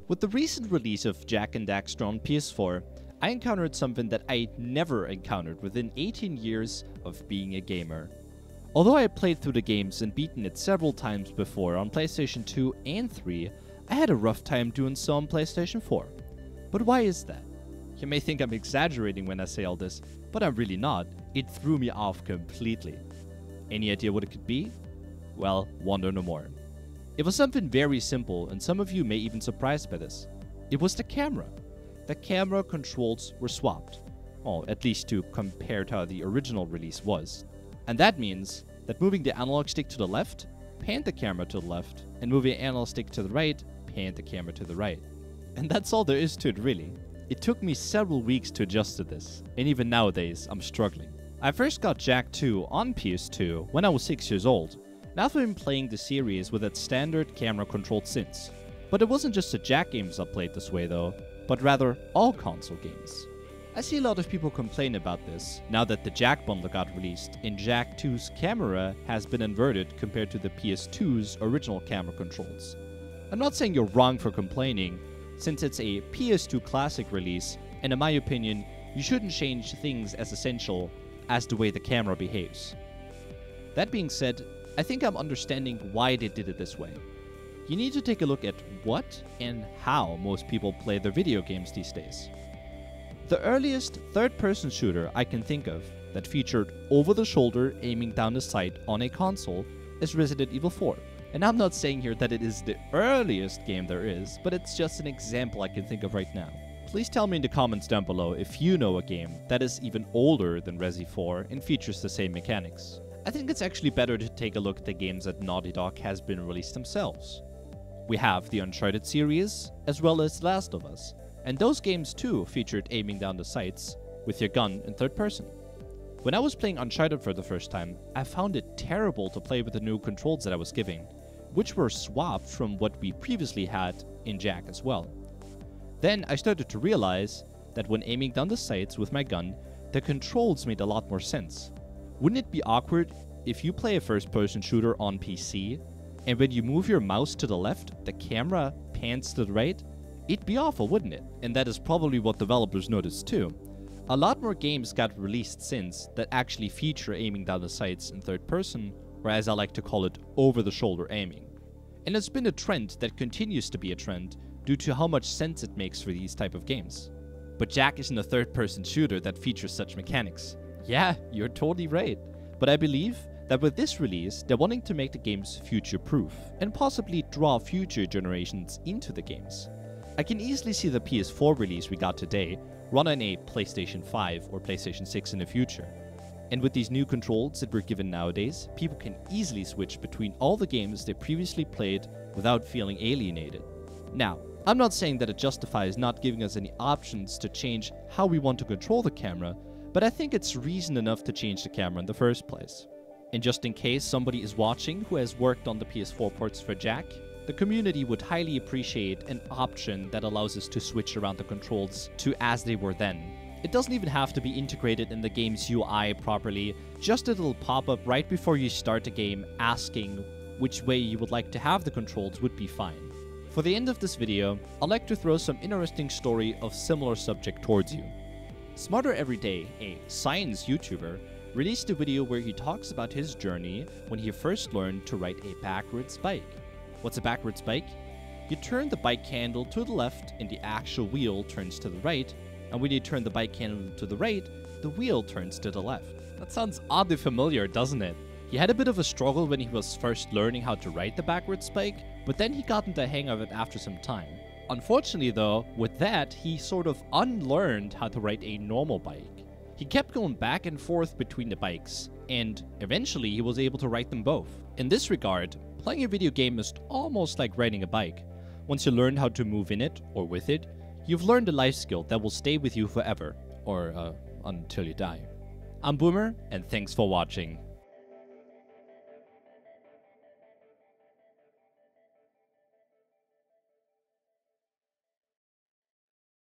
With the recent release of Jak and Daxter on PS4, I encountered something that I never encountered within 18 years of being a gamer. Although I had played through the games and beaten it several times before on PlayStation 2 and 3, I had a rough time doing so on PlayStation 4. But why is that? You may think I'm exaggerating when I say all this, but I'm really not. It threw me off completely. Any idea what it could be? Well, wonder no more. It was something very simple, and some of you may even surprised by this. It was the camera. The camera controls were swapped. Well, at least to compare to how the original release was. And that means that moving the analog stick to the left, panned the camera to the left, and moving the analog stick to the right, panned the camera to the right. And that's all there is to it, really. It took me several weeks to adjust to this, and even nowadays, I'm struggling. I first got Jak II on PS2 when I was 6 years old, and I've been playing the series with its standard camera control since. But it wasn't just the Jak games I played this way though, but rather all console games. I see a lot of people complain about this, now that the Jak bundle got released and Jak II's camera has been inverted compared to the PS2's original camera controls. I'm not saying you're wrong for complaining, since it's a PS2 classic release, and in my opinion, you shouldn't change things as essential as the way the camera behaves. That being said, I think I'm understanding why they did it this way. You need to take a look at what and how most people play their video games these days. The earliest third-person shooter I can think of that featured over-the-shoulder aiming down the sight on a console is Resident Evil 4. And I'm not saying here that it is the earliest game there is, but it's just an example I can think of right now. Please tell me in the comments down below if you know a game that is even older than Resi 4 and features the same mechanics. I think it's actually better to take a look at the games that Naughty Dog has been released themselves. We have the Uncharted series, as well as Last of Us, and those games too featured aiming down the sights with your gun in third person. When I was playing Uncharted for the first time, I found it terrible to play with the new controls that I was given, which were swapped from what we previously had in Jak as well. Then I started to realize that when aiming down the sights with my gun, the controls made a lot more sense. Wouldn't it be awkward if you play a first-person shooter on PC, and when you move your mouse to the left, the camera pans to the right? It'd be awful, wouldn't it? And that is probably what developers noticed too. A lot more games got released since that actually feature aiming down the sights in third person, or as I like to call it, over-the-shoulder aiming. And it's been a trend that continues to be a trend due to how much sense it makes for these type of games. But Jak isn't a third-person shooter that features such mechanics. Yeah, you're totally right. But I believe that with this release, they're wanting to make the games future-proof and possibly draw future generations into the games. I can easily see the PS4 release we got today run on a PlayStation 5 or PlayStation 6 in the future. And with these new controls that we're given nowadays, people can easily switch between all the games they previously played without feeling alienated. Now, I'm not saying that it justifies not giving us any options to change how we want to control the camera, but I think it's reason enough to change the camera in the first place. And just in case somebody is watching who has worked on the PS4 ports for Jak, the community would highly appreciate an option that allows us to switch around the controls to as they were then. It doesn't even have to be integrated in the game's UI properly, just a little pop-up right before you start the game asking which way you would like to have the controls would be fine. For the end of this video, I'd like to throw some interesting story of similar subject towards you. Smarter Everyday, a science YouTuber, released a video where he talks about his journey when he first learned to ride a backwards bike. What's a backwards bike? You turn the bike handle to the left and the actual wheel turns to the right, and when you turn the bike handle to the right, the wheel turns to the left. That sounds oddly familiar, doesn't it? He had a bit of a struggle when he was first learning how to ride the backwards bike, but then he got the hang of it after some time. Unfortunately though, with that, he sort of unlearned how to ride a normal bike. He kept going back and forth between the bikes, and eventually he was able to ride them both. In this regard, playing a video game is almost like riding a bike. Once you learn how to move in it, or with it, you've learned a life skill that will stay with you forever, or until you die. I'm Boomer, and thanks for watching.